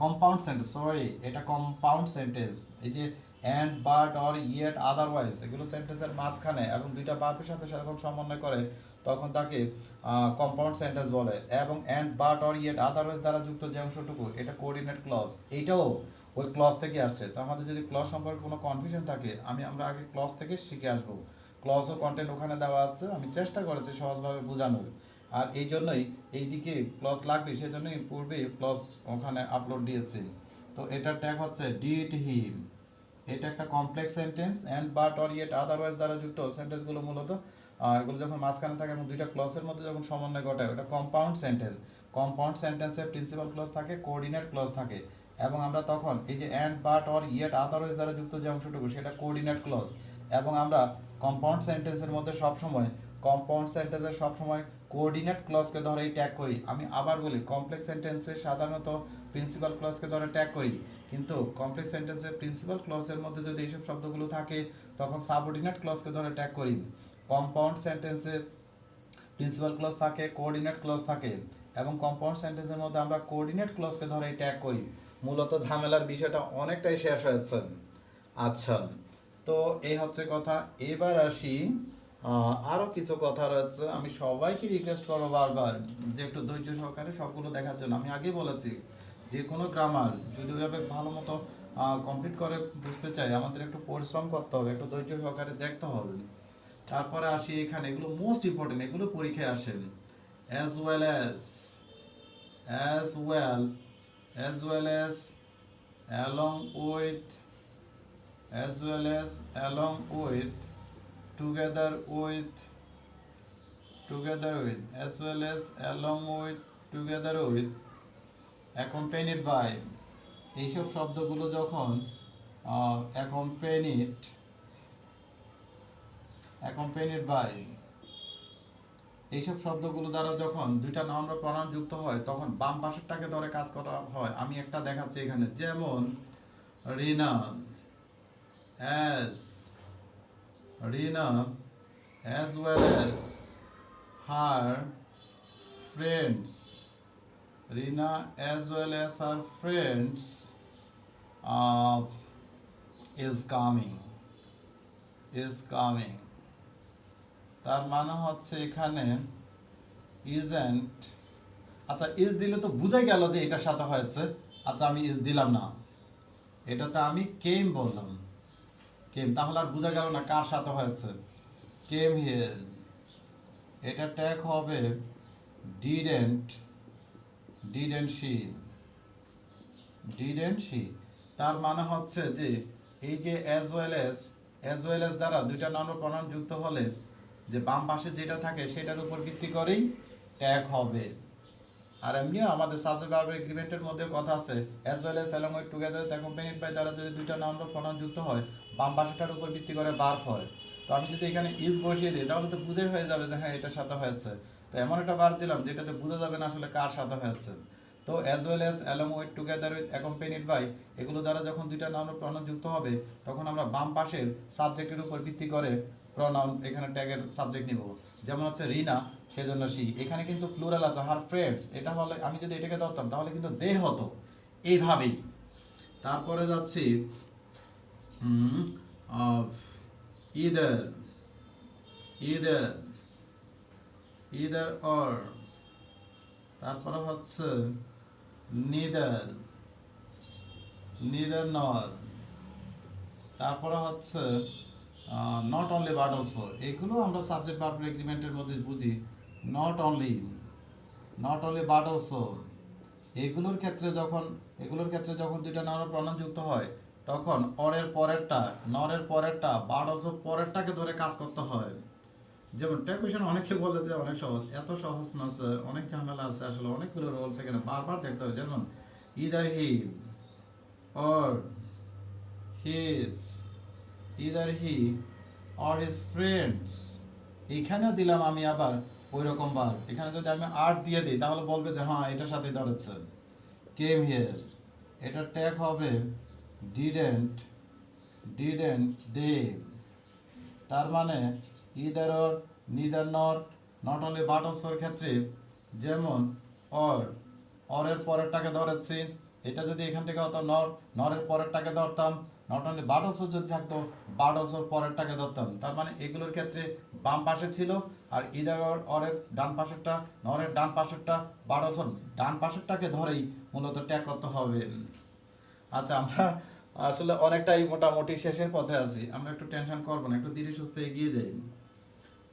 compound sentence, sorry, এটা কম্পাউন্ড সেন্টেন্স। এই যে and, but, or, yet, otherwise, এগুলো সেন্টেন্সের মাঝখানে এবং দুইটা ভার্বের সাথে যখন সমন্বয় করে তখন তাকে কম্পাউন্ড সেন্টেন্স বলে। এবং and, but, or, yet, otherwise দ্বারা যুক্ত যে অংশটুকু, এটা কোঅর্ডিনেট ক্লজ, এইটাও ওই ক্লজ থেকে আসছে। তো আমাদের যদি ক্লজ সম্পর্কে কোনো কনফিউশন থাকে, আমরা আগে ক্লজ থেকে শিখে আসবো। ক্লজ ও কন্টেন্ট ওখানে দেওয়া আছে, আমি চেষ্টা করেছি সহজভাবে বোঝানোর। আর এই জন্যই এইদিকে ক্লজ লাগবে, সেই জন্যই পূর্বে ক্লজ ওখানে আপলোড দিয়েছি। তো এটার ট্যাগ হচ্ছে ডিড হিম, এটা একটা complex sentence. And, but, or, yet, otherwise দ্বারা যুক্ত সেন্টেন্সগুলো মূলত এগুলো যখন মাঝখানে থাকে এবং দুইটা ক্লজের মধ্যে যখন সমন্বয় ঘটায়, ওটা কম্পাউন্ড সেন্টেন্স। কম্পাউন্ড সেন্টেন্সে প্রিন্সিপাল ক্লজ থাকে, কোঅর্ডিনেট ক্লজ থাকে, এবং আমরা তখন এই যে and, but, or, yet, otherwise দ্বারা যুক্ত যে অংশটুকু সেটা কোঅর্ডিনেট ক্লজ। এবং আমরা কম্পাউন্ড সেন্টেন্সের মধ্যে সবসময় কোঅর্ডিনেট ক্লজকে ধরেই ট্যাগ করি। আমি আবার বলি, কমপ্লেক্স সেন্টেন্সে সাধারণত প্রিন্সিপাল ক্লজকে ধরে ট্যাগ করি, কিন্তু কমপ্লেক্স সেন্টেন্সের প্রিন্সিপাল ক্লজের মধ্যে যদি এইসব শব্দগুলো থাকে তখন সাবঅর্ডিনেট ক্লজকে ধরে ট্যাগ করি। কম্পাউন্ড সেন্টেন্সে প্রিন্সিপাল ক্লজ থাকে, কোঅর্ডিনেট ক্লজ থাকে, এবং কম্পাউন্ড সেন্টেন্সের মধ্যে আমরা কোঅর্ডিনেট ক্লজকে ধরেই ট্যাগ করি। মূলত ঝামেলার বিষয়টা অনেকটাই শেষ হয়েছে। আচ্ছা, তো এই হচ্ছে কথা। এবার আসি, আরও কিছু কথা রয়েছে। আমি সবাইকে রিকোয়েস্ট করবো বারবার যে একটু ধৈর্য সহকারে সবগুলো দেখার জন্য। আমি আগেই বলেছি, যে কোনো গ্রামার যদি ওইভাবে ভালো মতো কমপ্লিট করে বুঝতে চাই আমাদের একটু পরিশ্রম করতে হবে, একটু ধৈর্য সহকারে দেখতে হবে। তারপরে আসি এখানে, এগুলো মোস্ট ইম্পর্টেন্ট, এগুলো পরীক্ষায় আসেন। as well as as well as well as along with as well as along with together with as well as along with together with accompanied by, এইসব শব্দগুলো যখন accompanied by এইসব শব্দগুলো দ্বারা যখন দুইটা নাউন বা প্রনাউন যুক্ত হয় তখন বাম পাশেরটাকে ধরে কাজ করা হয়। আমি একটা দেখাচ্ছি এখানে, যেমন রিনা as well as her friends, Rina as well as her friends is coming। তার মানে হচ্ছে এখানে isn't, আচ্ছা ইজ দিলে তো বুঝাই গেল যে এটার সাথে হয়েছে। আচ্ছা আমি ইজ দিলাম না, এটাতে আমি কেম বললাম, কেম, তাহলে আর বোঝা গেল না কার সাথে হয়েছে। কেম হিয়ার, এটা ট্যাগ হবে didn't she। তার মানে হচ্ছে যে এই যে as well as দ্বারা দুইটা নাউন বা প্রনাউন যুক্ত হলে যে বাম পাশে যেটা থাকে সেটার উপর ভিত্তি করেই ট্যাগ হবে। আর এমনিও আমাদের সাবজেক্ট ভার্ব এগ্রিমেন্টের মধ্যে কথা আছে as well as along with together accompanied by দ্বারা যদি দুইটা নাউন বা প্রনাউন যুক্ত হয় বাম পাশেটার উপর ভিত্তি করে ভার্ব হয়। তো আমি যদি এখানে ইজ বসিয়ে দিই তাহলে তো বুঝে হয়ে যাবে যে হ্যাঁ এটার সাথে হয়েছে। তো এমন একটা ভার্ব দিলাম যেটাতে বোঝা যাবে না আসলে কার সাথে হয়েছে। তো as well as along with together with accompanied by এগুলো দ্বারা যখন দুইটা নাউন বা প্রনাউন যুক্ত হবে তখন আমরা বাম পাশের সাবজেক্টের উপর ভিত্তি করে প্রনাউন এখানে ট্যাগের সাবজেক্ট নিব। যেমন হচ্ছে রিনা, সেজন্য সি। এখানে কিন্তু প্লুরাল আছে হার ফ্রেন্ডস, এটা হলে আমি যদি এটাকে ধরতাম তাহলে কিন্তু দে হতো, এইভাবেই। তারপরে যাচ্ছি either or, তারপরে হচ্ছে neither nor, তারপরে হচ্ছে নট অনলি বাট অলসো। এগুলো আমরা সাবজেক্ট ভার্ব এগ্রিমেন্টের মধ্যে বুঝি। নট অনলি বাট অলসো, এগুলোর ক্ষেত্রে যখন দুইটা নাউন প্রনাউন যুক্ত হয় তখন অরের পরেরটা, নরের পরেরটা, বাট অলসো পরেরটাকে ধরে কাজ করতে হয়। যেমন ট্যাকুয়েশন অনেকে বলে যে অনেক সহজ, এত সহজ না স্যার, অনেক ঝামেলা আছে, আসলে অনেকগুলো রোলস এখানে বারবার দেখতে হবে। যেমন either he or his friends, এখানেও দিলাম আমি আবার ওই রকম বার। এখানে যদি আমি আর দিয়ে দিই তাহলে বলবে যে হ্যাঁ এটার সাথে ধরেছে। came here, এটা ট্যাগ হবে didn't they। তার মানে either or, neither nor, not only but also এর ক্ষেত্রে যেমন or এর পরেরটাকে ধরেছি, এটা যদি এখান থেকে হতো nor এর পরেরটাকে ধরতাম, নট অনলি বাট অলসো যদি থাকতো বাট অলসো পরেরটাকে ধরতাম। তার মানে এগুলোর ক্ষেত্রে বাম পাশে ছিল, আর ইদার অর এর ডান পাশেরটা, নরের ডান পাশেরটা, বাট অলসো ডান পাশেরটাকে ধরেই মূলত ট্যাগ করতে হবে। আচ্ছা আমরা আসলে অনেকটাই মোটামুটি শেষের পথে আছি, আমরা একটু টেনশন করবো না, একটু ধীরে সুস্থে এগিয়ে যাই।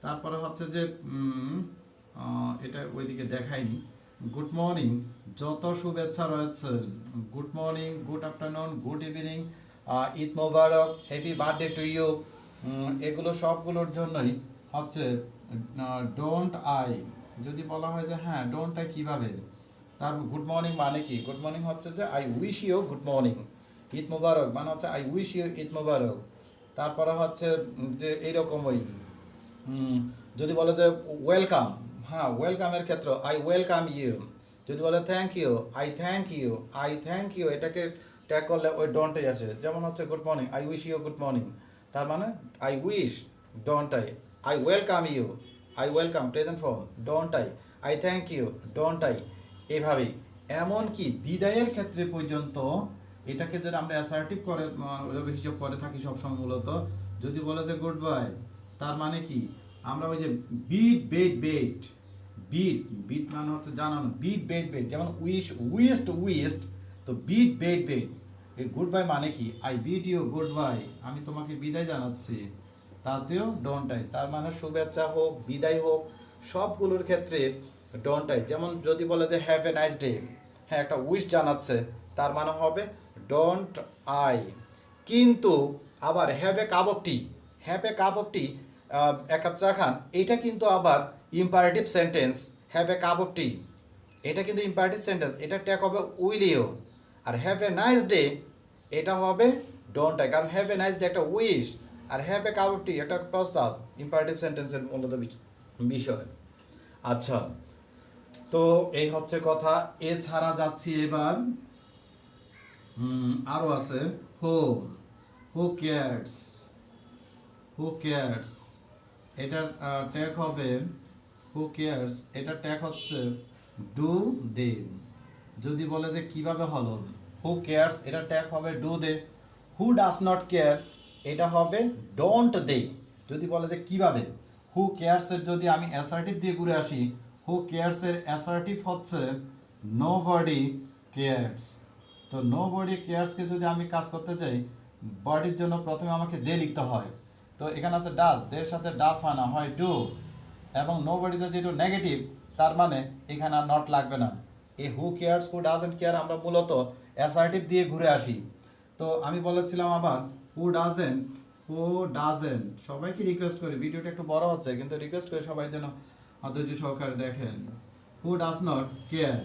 তারপরে হচ্ছে যে এটা ওইদিকে দেখাইনি। গুড মর্নিং, যত শুভেচ্ছা রয়েছে, good morning, good afternoon, good evening, Eid Mubarak, happy birthday to you, এগুলো সবগুলোর জন্যই হচ্ছে ডোন্ট আই। যদি বলা হয় যে হ্যাঁ ডোন্ট আই কীভাবে, তার গুড মর্নিং মানে কি? গুড মর্নিং হচ্ছে যে I wish you good morning. Eid Mubarak মানে হচ্ছে I wish you Eid Mubarak. তারপরে হচ্ছে যে এইরকম ওই যদি বলে যে ওয়েলকাম, হ্যাঁ ওয়েলকামের ক্ষেত্রে আই ওয়েলকাম ইউ। যদি বলে থ্যাংক ইউ, এটাকে ট্যাগ করলে ওই ডোন্টই আছে। যেমন হচ্ছে good morning, I wish you good morning, তার মানে I wish, don't I welcome you, I welcome present form, don't I thank you, don't এভাবেই। এমনকি বিদায়ের ক্ষেত্রে পর্যন্ত এটাকে যদি আমরা অ্যাসার্টিভ করে হিসাব করে থাকি সবসময় মূলত, যদি বলে যে গুড বাই, তার মানে কি আমরা ওই যে বিট মানে হচ্ছে জানানো, বিট, যেমন উইস্ট, তো বিট, এই গুড বাই মানে কি, I bid you good bye, আমি তোমাকে বিদায় জানাচ্ছি, তাতেও ডোন্ট আই, তার মানে শুভেচ্ছা হোক বিদায় হোক সবগুলোর ক্ষেত্রে ডোন্ট আই। যেমন যদি বলে যে হ্যাভ এ নাইস ডে, হ্যাঁ একটা উইশ জানাচ্ছে, তার মানে হবে ডোন্ট আই। কিন্তু আবার have a cup of tea, have a cup of tea, এক কাপ চা খান, এটা কিন্তু আবার imperative sentence. Have a cup of tea এটা কিন্তু ইম্পারেটিভ সেন্টেন্স, এটা ট্যাগ হবে উইল ইউ। আর হ্যাভ এ নাইস ডে এটা হবে ডোন্ট আই, কারণ হ্যাভ এ নাইস ডে একটা উইশ, আর have a cup of tea একটা প্রস্তাব, ইম্পারেটিভ সেন্টেন্সের মূলত বিষয়। আচ্ছা, তো এই হচ্ছে কথা। এছাড়া যাচ্ছি এবার, আরও আছে হু কেয়ার্স, হু কেয়ার্স এটার ট্যাগ হবে হু কেয়ার্স, এটা ট্যাগ হচ্ছে ডু দে। যদি বলে যে কিভাবে হলো, হু কেয়ার্স এটা ট্যাগ হবে do they. Who does not care এটা হবে ডোন্ট দে। যদি বলে যে কিভাবে, হু কেয়ার্সের যদি আমি অ্যাসার্টিভ দিয়ে ঘুরে আসি, হু কেয়ার্সের অ্যাসার্টিভ হচ্ছে নো বডি কেয়ার্স। তো নো বডি কেয়ার্সকে যদি আমি কাজ করতে চাই, বডির জন্য প্রথমে আমাকে দে লিখতে হয়। তো এখানে আছে ডাস, দের সাথে ডাস হয় না, হয় ডু। এবং নো বডিতে যেটা নেগেটিভ, তার মানে এখানে আর নট লাগবে না। এই হু কেয়ার্স হু ডাজেন্ট কেয়ার আমরা মূলত অ্যাসার্টিভ দিয়ে ঘুরে আসি। তো আমি বলেছিলাম আবার হু ডাজেন্ট, সবাইকে রিকোয়েস্ট করি, ভিডিওটা একটু বড় হচ্ছে কিন্তু রিকোয়েস্ট করি সবাই যেন ধৈর্য সহকারে দেখেন। হু ডাজ নট কেয়ার,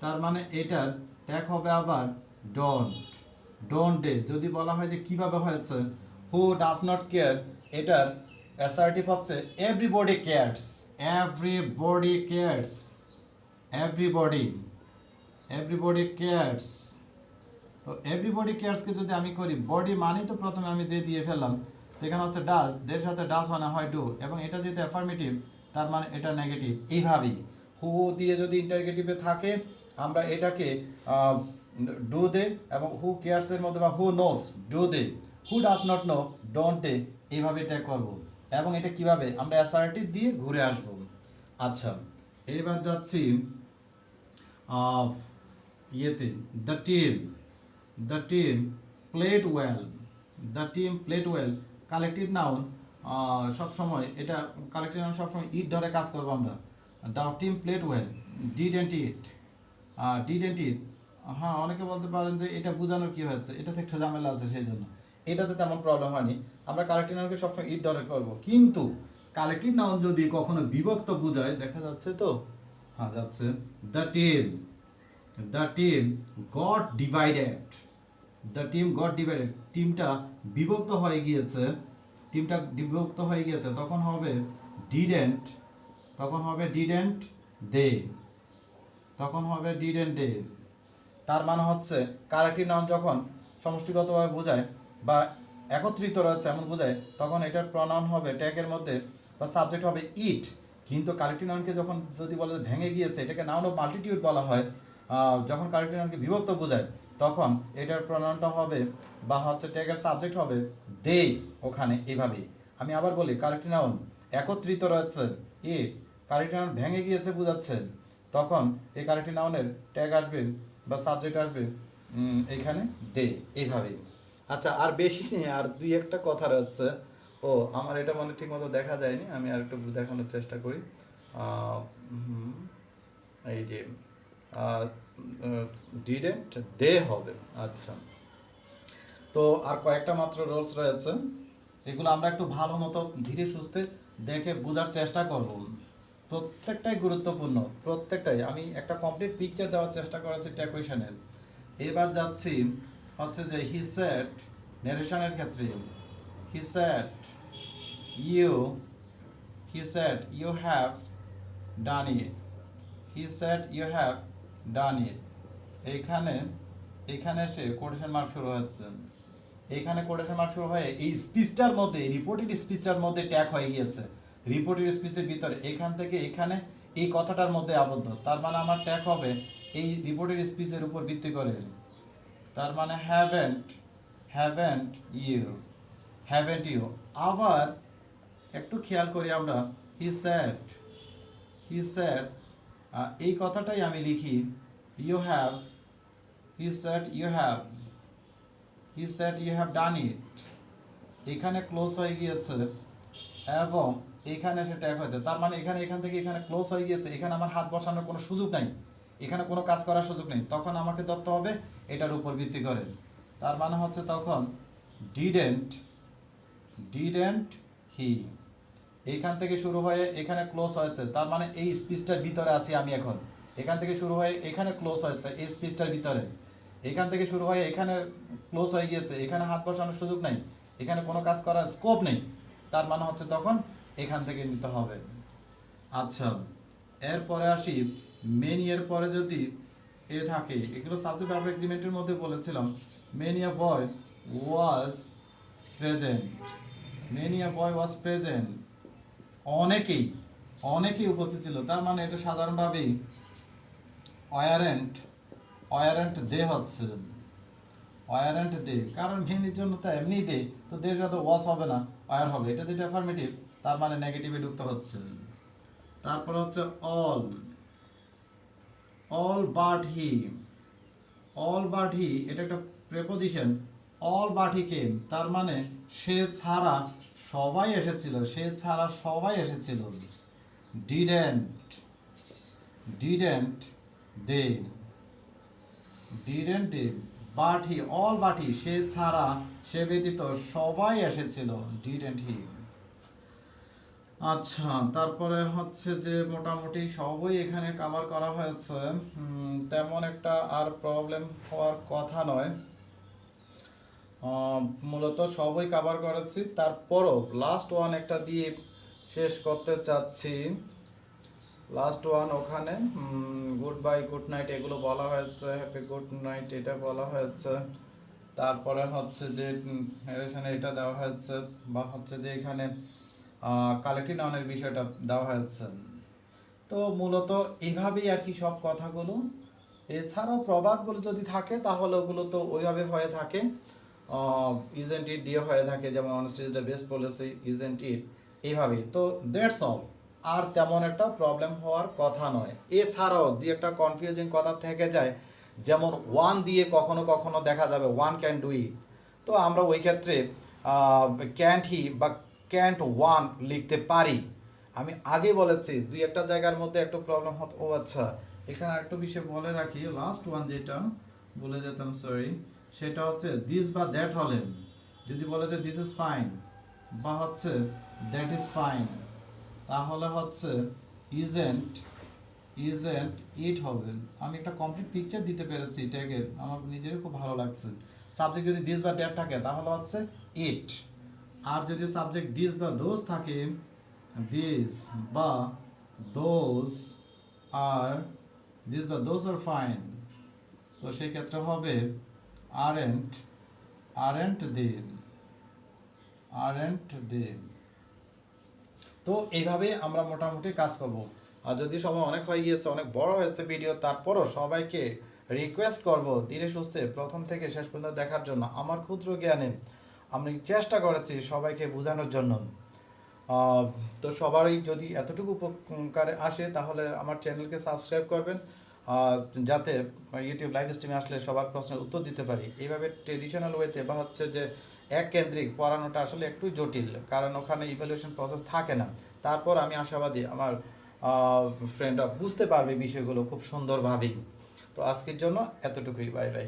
তার মানে এটার ট্যাগ হবে আবার ডোন্ট ডে। যদি বলা হয় যে কিভাবে হয়েছে, হু ডাজ নট কেয়ার এটার অ্যাসার্টিভ হচ্ছে everybody cares, everybody cares, everybody cares. তো এভরিবডি কেয়ার্সকে যদি আমি করি, বডি মানেই তো প্রথমে আমি দিয়ে ফেললাম, তো এখানে হচ্ছে ডাস, দের সাথে ডাস মানে হয় ডু, এবং এটা যেহেতু অ্যাফার্মেটিভ তার মানে এটা নেগেটিভ। এইভাবেই হু দিয়ে যদি ইন্টারগেটিভে থাকে আমরা এটাকে ডু দে, এবং হু কেয়ার্সের মধ্যে বা who knows do they, who does not know don't they, এইভাবে ট্যাগ করব। এবং এটা কিভাবে আমরা অ্যাসার্টিভ দিয়ে ঘুরে আসব। আচ্ছা, এবার যাচ্ছি ইয়েতে, the team played well, the team played well collective noun সবসময়, এটা কালেকটিভ নাউন সবসময় ইট ধরে কাজ করবো আমরা। The team played well, didn't it, হ্যাঁ অনেকে বলতে পারেন যে এটা বোঝানোর কি হয়েছে, এটাতে একটু ঝামেলা আছে, সেই জন্য এটাতে তেমন প্রবলেম হয়নি। আমরা কালেকটিভ নাউনকে সবসময় ইট ধরে করবো, কিন্তু কালেকটিভ নাউন যদি কখনো বিভক্ত বোঝায়, দেখা যাচ্ছে তো, হ্যাঁ যাচ্ছে, the team goat divided, the team goat divided, টিমটা বিভক্ত হয়ে গিয়েছে, তখন হবে ডিডেন্ট, দে। তার মানে হচ্ছে কালেকটিভ নাউন যখন সমষ্টিগতভাবে বোঝায় বা একত্রিত রয়েছে এমন বোঝায়, তখন এটার প্রনাউন হবে ট্যাগের মধ্যে বা সাবজেক্ট হবে ইট। কিন্তু কালেকটিভ নাউনকে যখন যদি বলে ভেঙে গিয়েছে, এটাকে নাউন অফ মাল্টিটিউড বলা হয়, যখন কালেকটিভ নাউনকে বিভক্ত বোঝায় তখন এটার প্রনাউনটা হবে বা হচ্ছে ট্যাগের সাবজেক্ট হবে দে ওখানে। এইভাবেই আমি আবার বলি, কালেকটিভ নাউন একত্রিত রয়েছে ই, কালেকটিভ নাউন ভেঙে গিয়েছে বোঝাচ্ছে, তখন এই কালেকটিভ নাউনের ট্যাগ আসবে বা সাবজেক্ট আসবে এইখানে দে, এইভাবেই। আচ্ছা, আর বেশি নেই, আর দুই একটা কথা রয়েছে। ও আমার এটা মনে ঠিক মতো দেখা যায়নি, আমি আর একটু দেখানোর চেষ্টা করি। এই যে ডিডেন্ট দে হবে। আচ্ছা, তো আর কয়েকটা মাত্র রুলস রয়েছে, এগুলো আমরা একটু ভালো মতো ধীরে সুস্থে দেখে বোঝার চেষ্টা করব। প্রত্যেকটাই গুরুত্বপূর্ণ, প্রত্যেকটাই। আমি একটা কমপ্লিট পিকচার দেওয়ার চেষ্টা করেছি ট্যাকুয়েশনের। এবার যাচ্ছি হচ্ছে যে হি সেড, ন্যারেশনের ক্ষেত্রে he said you have done it, এইখানে সে কোটেশন মার্ক শুরু হচ্ছে, এইখানে কোটেশন মার্ক শুরু হয়ে এই স্পিচটার মধ্যে, রিপোর্টেড স্পিচটার মধ্যে ট্যাগ হয়ে গিয়েছে, রিপোর্টেড স্পিচের ভিতরে এখান থেকে এখানে এই কথাটার মধ্যে আবদ্ধ, তার মানে আমার ট্যাগ হবে এই রিপোর্টেড স্পিচের উপর ভিত্তি করে। তার মানে হ্যাভেন্ট ইউ। আবার একটু খেয়াল করি আমরা, হি সেড এই কথাটাই আমি লিখি you have, he said you have, he said you have done it, এখানে ক্লোজ হয়ে গিয়েছে এবং এখানে এসে ট্যাগ হয়েছে, তার মানে এখান থেকে এখানে ক্লোজ হয়ে গিয়েছে, এখানে আমার হাত বসানোর কোনো সুযোগ নাই, এখানে কোনো কাজ করার সুযোগ নেই, তখন আমাকে ধরতে হবে এটার উপর ভিত্তি করে। তার মানে হচ্ছে তখন ডিডেন্ট হি, এইখান থেকে শুরু হয়ে এখানে ক্লোজ হয়েছে, তার মানে এই স্পিচটার ভিতরে আছি আমি এখন, এখান থেকে শুরু হয়ে এখানে ক্লোজ হয়েছে এই স্পিচটার ভিতরে, এখান থেকে শুরু হয়ে এখানে ক্লোজ হয়ে গিয়েছে, এখানে হাত বসানোর সুযোগ নেই, এখানে কোনো কাজ করার স্কোপ নেই, তার মানে হচ্ছে তখন এখান থেকে নিতে হবে। আচ্ছা, এরপরে আসি মেনি এর পরে যদি এ থাকে, এগুলো সাবজেক্ট ভার্ব এগ্রিমেন্টের মধ্যে বলেছিলাম। Many a boy was present, many a boy was present, অনেকেই উপস্থিত ছিল, তার মানে এটা সাধারণভাবেই ওয়ারেন্ট দে হচ্ছে, ওয়ারেন্ট দে, কারণ মেনির জন্য তো এমনি দে, তো দের সাথে ওয়াজ হবে না, ওয়ার হবে, এটা যেটা অ্যাফার্মেটিভ তার মানে নেগেটিভে ঢুকতে হচ্ছে। তারপর হচ্ছে অল বাট হি, এটা একটা preposition, all but he came, তার মানে সে ছাড়া সবাই এসেছিল, didn't they, but he, all but he, সে ছাড়া, সে ব্যতীত সবাই এসেছিল, ডিডেন্ট হি। আচ্ছা, তারপরে হচ্ছে যে মোটামুটি সবই এখানে কভার করা হয়েছে, তেমন একটা আর প্রবলেম হওয়ার কথা নয়, মূলত সবই কভার করেছি। তারপরও লাস্ট ওয়ান একটা দিয়ে শেষ করতে চাচ্ছি, লাস্ট ওয়ান ওখানে গুড বাই, গুড নাইট এগুলো বলা হয়েছে, হ্যাপি গুড নাইট এটা বলা হয়েছে, তারপরে হচ্ছে যে এখানে এটা দেওয়া হয়েছে, বা হচ্ছে যে এখানে কালেক্টিভ নাউনের বিষয়টা দেওয়া হয়েছে। তো মূলত এইভাবেই আর কি সব কথাগুলো, এছাড়াও প্রবাদগুলো যদি থাকে তাহলে ওগুলো তো ওইভাবে হয়ে থাকে, ইজেন্ট ইট দিয়ে হয়ে থাকে, যেমন honesty is the best policy, isn't it, এইভাবেই। তো দ্যাটস অল, আর তেমন একটা প্রবলেম হওয়ার কথা নয়। এছাড়াও দুই একটা কনফিউজিং কথা থেকে যায়, যেমন ওয়ান দিয়ে কখনো কখনো দেখা যাবে ওয়ান ক্যান ডু ইট, তো আমরা ওই ক্ষেত্রে ক্যান্ট হি বা ক্যান্ট ওয়ান লিখতে পারি। আমি আগে বলেছি দুই একটা জায়গার মধ্যে একটু প্রবলেম হতো। ও আচ্ছা, এখানে আরেকটু বিষয় বলে রাখি, লাস্ট ওয়ান যেটা বলে যেতাম, সরি, সেটা হচ্ছে দিস বা দ্যাট হলে যদি বলে যে দিস ইজ ফাইন বা হচ্ছে দ্যাট ইজ ফাইন, তাহলে হচ্ছে ইজেন্ট ইট হবে। আমি একটা কমপ্লিট পিকচার দিতে পেরেছি ট্যাগের, আমার নিজের খুব ভালো লাগছে। সাবজেক্ট যদি দিস বা দ্যাট থাকে তাহলে হচ্ছে ইট, আর যদি সাবজেক্ট দিস বা দোজ থাকে, দিস বা দোজ আর ফাইন, তো সেই ক্ষেত্রে হবে আরেন্ট দে। তো এইভাবে আমরা মোটামুটি কাজ করব। আর যদি সময় অনেক হয়ে গিয়েছে, অনেক বড় হয়েছে ভিডিও, তারপরও সবাইকে রিকোয়েস্ট করব ধীরে সুস্থে প্রথম থেকে শেষ পর্যন্ত দেখার জন্য। আমার ক্ষুদ্র জ্ঞানে আমি চেষ্টা করেছি সবাইকে বোঝানোর জন্য। তো সবারই যদি এতটুকু উপকারে আসে তাহলে আমার চ্যানেলকে সাবস্ক্রাইব করবেন, যাতে ইউটিউব লাইভ স্ট্রিমে আসলে সবার প্রশ্নের উত্তর দিতে পারি। এইভাবে ট্রেডিশনাল ওয়েতে বা হচ্ছে যে এক কেন্দ্রিক পড়ানোটা আসলে একটু জটিল, কারণ ওখানে ইভ্যালুয়েশন প্রসেস থাকে না। তারপর আমি আশাবাদী আমার ফ্রেন্ডরা বুঝতে পারবে বিষয়গুলো খুব সুন্দরভাবেই। তো আজকের জন্য এতটুকুই, বাই বাই।